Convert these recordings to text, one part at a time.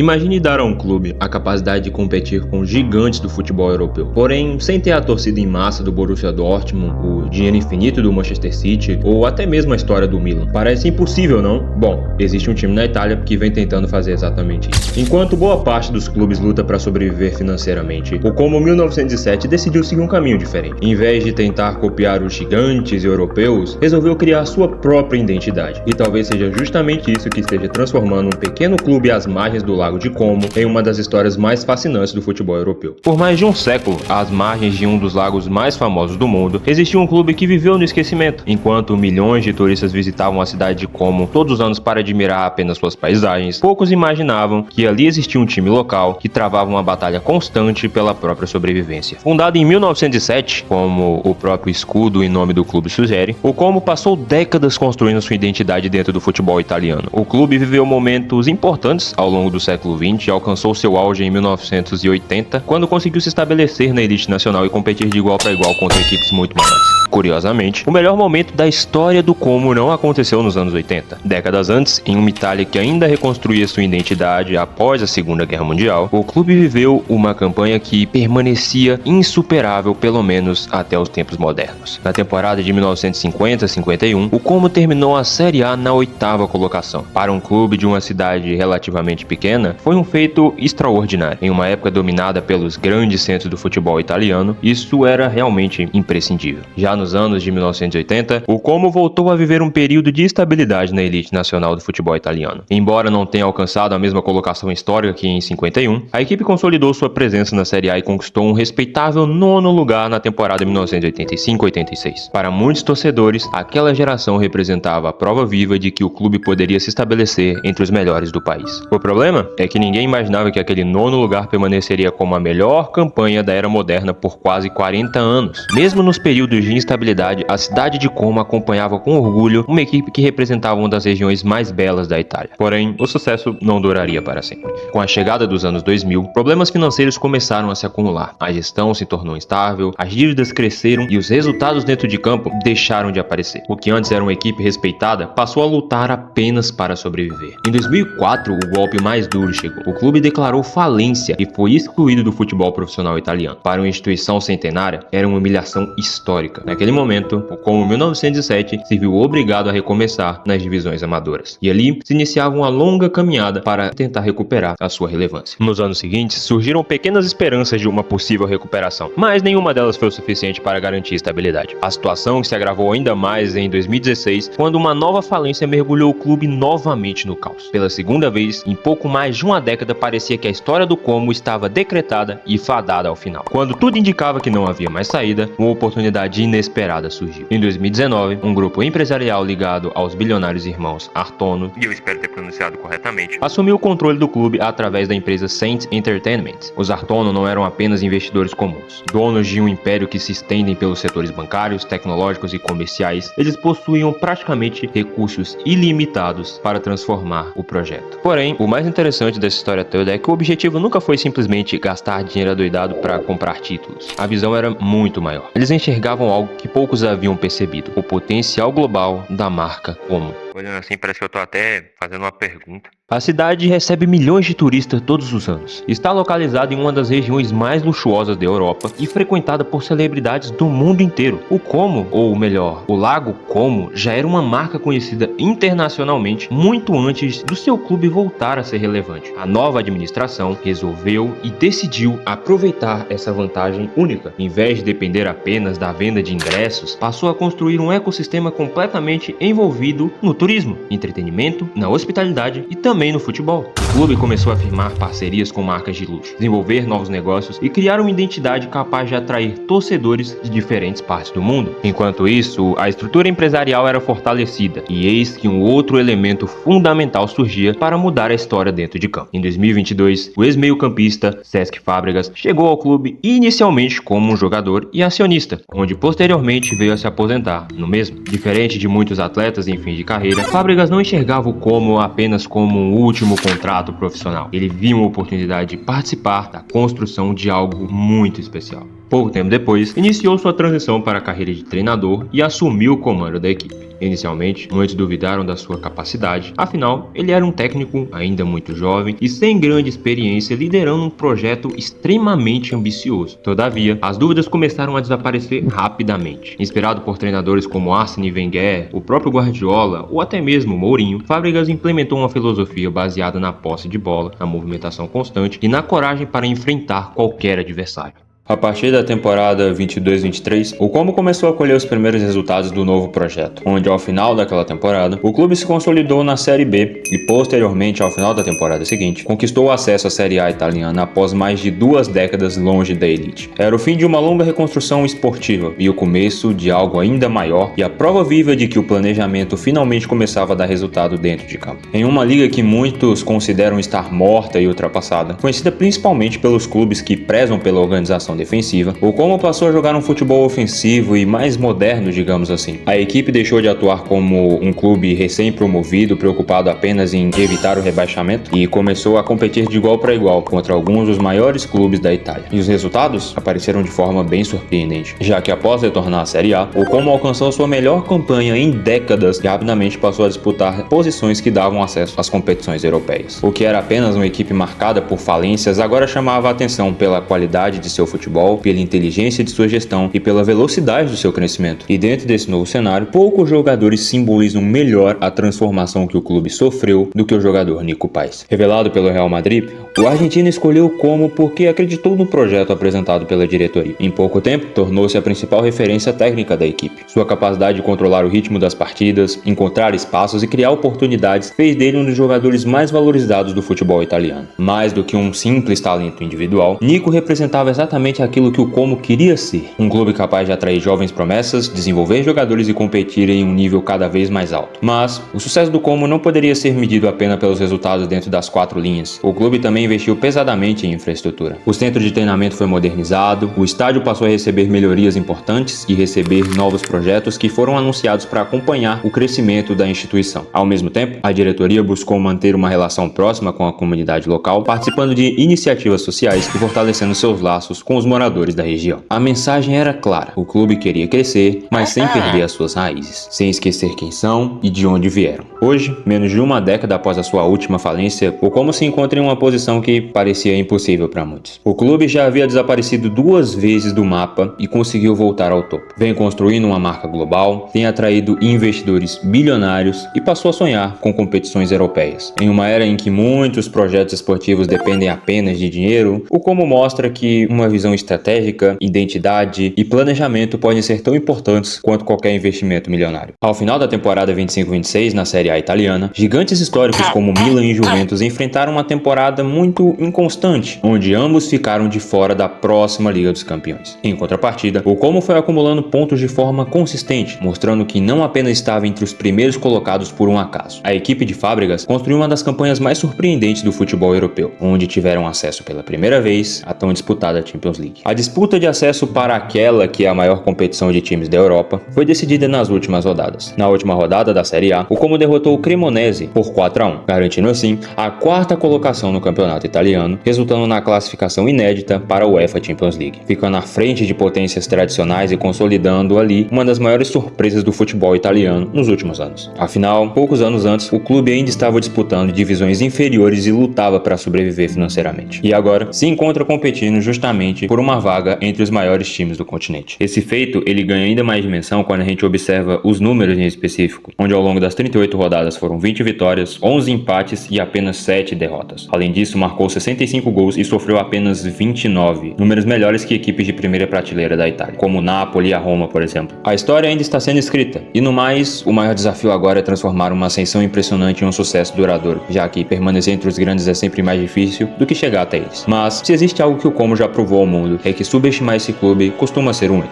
Imagine dar a um clube a capacidade de competir com gigantes do futebol europeu, porém sem ter a torcida em massa do Borussia Dortmund, o dinheiro infinito do Manchester City ou até mesmo a história do Milan. Parece impossível, não? Bom, existe um time na Itália que vem tentando fazer exatamente isso. Enquanto boa parte dos clubes luta para sobreviver financeiramente, o Como 1907 decidiu seguir um caminho diferente. Em vez de tentar copiar os gigantes europeus, resolveu criar sua própria identidade. E talvez seja justamente isso que esteja transformando um pequeno clube às margens do Lago de Como em uma das histórias mais fascinantes do futebol europeu. Por mais de um século, às margens de um dos lagos mais famosos do mundo, existia um clube que viveu no esquecimento. Enquanto milhões de turistas visitavam a cidade de Como todos os anos para admirar apenas suas paisagens, poucos imaginavam que ali existia um time local que travava uma batalha constante pela própria sobrevivência. Fundado em 1907, como o próprio escudo e nome do clube sugere, o Como passou décadas construindo sua identidade dentro do futebol italiano. O clube viveu momentos importantes ao longo do século XX e alcançou seu auge em 1980, quando conseguiu se estabelecer na elite nacional e competir de igual para igual contra equipes muito maiores. Curiosamente, o melhor momento da história do Como não aconteceu nos anos 80. Décadas antes, em uma Itália que ainda reconstruía sua identidade após a Segunda Guerra Mundial, o clube viveu uma campanha que permanecia insuperável pelo menos até os tempos modernos. Na temporada de 1950-51, o Como terminou a Série A na 8ª colocação. Para um clube de uma cidade relativamente pequena, foi um feito extraordinário. Em uma época dominada pelos grandes centros do futebol italiano, isso era realmente imprescindível. Já nos anos de 1980, o Como voltou a viver um período de estabilidade na elite nacional do futebol italiano. Embora não tenha alcançado a mesma colocação histórica que em 51, a equipe consolidou sua presença na Série A e conquistou um respeitável 9º lugar na temporada 1985-86. Para muitos torcedores, aquela geração representava a prova viva de que o clube poderia se estabelecer entre os melhores do país. O problema é que ninguém imaginava que aquele 9º lugar permaneceria como a melhor campanha da era moderna por quase 40 anos. Mesmo nos períodos de instabilidade, a cidade de Como acompanhava com orgulho uma equipe que representava uma das regiões mais belas da Itália. Porém, o sucesso não duraria para sempre. Com a chegada dos anos 2000, problemas financeiros começaram a se acumular. A gestão se tornou instável, as dívidas cresceram e os resultados dentro de campo deixaram de aparecer. O que antes era uma equipe respeitada passou a lutar apenas para sobreviver. Em 2004, o golpe mais duro chegou. O clube declarou falência e foi excluído do futebol profissional italiano. Para uma instituição centenária, era uma humilhação histórica. Naquele momento, o Como 1907 se viu obrigado a recomeçar nas divisões amadoras. E ali se iniciava uma longa caminhada para tentar recuperar a sua relevância. Nos anos seguintes, surgiram pequenas esperanças de uma possível recuperação, mas nenhuma delas foi o suficiente para garantir estabilidade. A situação se agravou ainda mais em 2016, quando uma nova falência mergulhou o clube novamente no caos. Pela segunda vez, em pouco mais de uma década, parecia que a história do Como estava decretada e fadada ao final. Quando tudo indicava que não havia mais saída, uma oportunidade inesperada surgiu. Em 2019, um grupo empresarial ligado aos bilionários irmãos Artono, e eu espero ter pronunciado corretamente, assumiu o controle do clube através da empresa Saint Entertainment. Os Artono não eram apenas investidores comuns. Donos de um império que se estendem pelos setores bancários, tecnológicos e comerciais, eles possuíam praticamente recursos ilimitados para transformar o projeto. Porém, o mais interessante dessa história toda é que o objetivo nunca foi simplesmente gastar dinheiro adoidado para comprar títulos. A visão era muito maior. Eles enxergavam algo que poucos haviam percebido: o potencial global da marca Como. Olhando assim, parece que eu tô até fazendo uma pergunta. A cidade recebe milhões de turistas todos os anos. Está localizada em uma das regiões mais luxuosas da Europa e frequentada por celebridades do mundo inteiro. O Como, ou melhor, o Lago Como, já era uma marca conhecida internacionalmente muito antes do seu clube voltar a ser relevante. A nova administração resolveu e decidiu aproveitar essa vantagem única. Em vez de depender apenas da venda de ingressos, passou a construir um ecossistema completamente envolvido no turismo, entretenimento, na hospitalidade e também no futebol. O clube começou a firmar parcerias com marcas de luxo, desenvolver novos negócios e criar uma identidade capaz de atrair torcedores de diferentes partes do mundo. Enquanto isso, a estrutura empresarial era fortalecida e eis que um outro elemento fundamental surgia para mudar a história dentro de campo. Em 2022, o ex-meio-campista Cesc Fábregas chegou ao clube inicialmente como um jogador e acionista, onde posteriormente veio a se aposentar no mesmo. Diferente de muitos atletas em fim de carreira, Fábregas não enxergava o Como apenas como um último contrato profissional. Ele viu uma oportunidade de participar da construção de algo muito especial. Pouco tempo depois, iniciou sua transição para a carreira de treinador e assumiu o comando da equipe. Inicialmente, muitos duvidaram da sua capacidade, afinal, ele era um técnico ainda muito jovem e sem grande experiência liderando um projeto extremamente ambicioso. Todavia, as dúvidas começaram a desaparecer rapidamente. Inspirado por treinadores como Arsene Wenger, o próprio Guardiola ou até mesmo Mourinho, Fábregas implementou uma filosofia baseada na posse de bola, na movimentação constante e na coragem para enfrentar qualquer adversário. A partir da temporada 22-23, o Como começou a colher os primeiros resultados do novo projeto, onde ao final daquela temporada, o clube se consolidou na Série B e posteriormente, ao final da temporada seguinte, conquistou o acesso à Série A italiana após mais de 2 décadas longe da elite. Era o fim de uma longa reconstrução esportiva e o começo de algo ainda maior e a prova viva de que o planejamento finalmente começava a dar resultado dentro de campo. Em uma liga que muitos consideram estar morta e ultrapassada, conhecida principalmente pelos clubes que prezam pela organização defensiva, o Como passou a jogar um futebol ofensivo e mais moderno, digamos assim. A equipe deixou de atuar como um clube recém-promovido, preocupado apenas em evitar o rebaixamento, e começou a competir de igual para igual contra alguns dos maiores clubes da Itália. E os resultados apareceram de forma bem surpreendente, já que após retornar à Série A, o Como alcançou sua melhor campanha em décadas e rapidamente passou a disputar posições que davam acesso às competições europeias. O que era apenas uma equipe marcada por falências agora chamava a atenção pela qualidade de seu futebol, pela inteligência de sua gestão e pela velocidade do seu crescimento. E dentro desse novo cenário, poucos jogadores simbolizam melhor a transformação que o clube sofreu do que o jogador Nico Paz. Revelado pelo Real Madrid, o argentino escolheu o Como porque acreditou no projeto apresentado pela diretoria. Em pouco tempo, tornou-se a principal referência técnica da equipe. Sua capacidade de controlar o ritmo das partidas, encontrar espaços e criar oportunidades fez dele um dos jogadores mais valorizados do futebol italiano. Mais do que um simples talento individual, Nico representava exatamente aquilo que o Como queria ser, um clube capaz de atrair jovens promessas, desenvolver jogadores e competir em um nível cada vez mais alto. Mas o sucesso do Como não poderia ser medido apenas pelos resultados dentro das 4 linhas. O clube também investiu pesadamente em infraestrutura. O centro de treinamento foi modernizado, o estádio passou a receber melhorias importantes e receber novos projetos que foram anunciados para acompanhar o crescimento da instituição. Ao mesmo tempo, a diretoria buscou manter uma relação próxima com a comunidade local, participando de iniciativas sociais e fortalecendo seus laços com os moradores da região. A mensagem era clara: o clube queria crescer, mas sem perder as suas raízes, sem esquecer quem são e de onde vieram. Hoje, menos de uma década após a sua última falência, o Como se encontra em uma posição que parecia impossível para muitos. O clube já havia desaparecido 2 vezes do mapa e conseguiu voltar ao topo. Vem construindo uma marca global, tem atraído investidores bilionários e passou a sonhar com competições europeias. Em uma era em que muitos projetos esportivos dependem apenas de dinheiro, o Como mostra que uma visão estratégica, identidade e planejamento podem ser tão importantes quanto qualquer investimento milionário. Ao final da temporada 25-26 na Série A italiana, gigantes históricos como Milan e Juventus enfrentaram uma temporada muito inconstante, onde ambos ficaram de fora da próxima Liga dos Campeões. Em contrapartida, o Como foi acumulando pontos de forma consistente, mostrando que não apenas estava entre os primeiros colocados por um acaso. A equipe de Fábregas construiu uma das campanhas mais surpreendentes do futebol europeu, onde tiveram acesso pela primeira vez à tão disputada Champions League. A disputa de acesso para aquela que é a maior competição de times da Europa foi decidida nas últimas rodadas. Na última rodada da Série A, o Como derrotou o Cremonese por 4-1, garantindo assim a 4ª colocação no campeonato italiano, resultando na classificação inédita para a UEFA Champions League, ficando à frente de potências tradicionais e consolidando ali uma das maiores surpresas do futebol italiano nos últimos anos. Afinal, poucos anos antes, o clube ainda estava disputando divisões inferiores e lutava para sobreviver financeiramente. E agora se encontra competindo justamente por uma vaga entre os maiores times do continente. Esse feito, ele ganha ainda mais dimensão quando a gente observa os números em específico, onde ao longo das 38 rodadas foram 20 vitórias, 11 empates e apenas 7 derrotas. Além disso, marcou 65 gols e sofreu apenas 29, números melhores que equipes de primeira prateleira da Itália, como o Napoli e a Roma, por exemplo. A história ainda está sendo escrita, e no mais, o maior desafio agora é transformar uma ascensão impressionante em um sucesso duradouro, já que permanecer entre os grandes é sempre mais difícil do que chegar até eles. Mas, se existe algo que o Como já provou ao mundo, é que subestimar esse clube costuma ser um erro.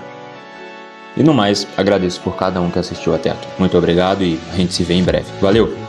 E no mais, agradeço por cada um que assistiu até aqui. Muito obrigado e a gente se vê em breve. Valeu!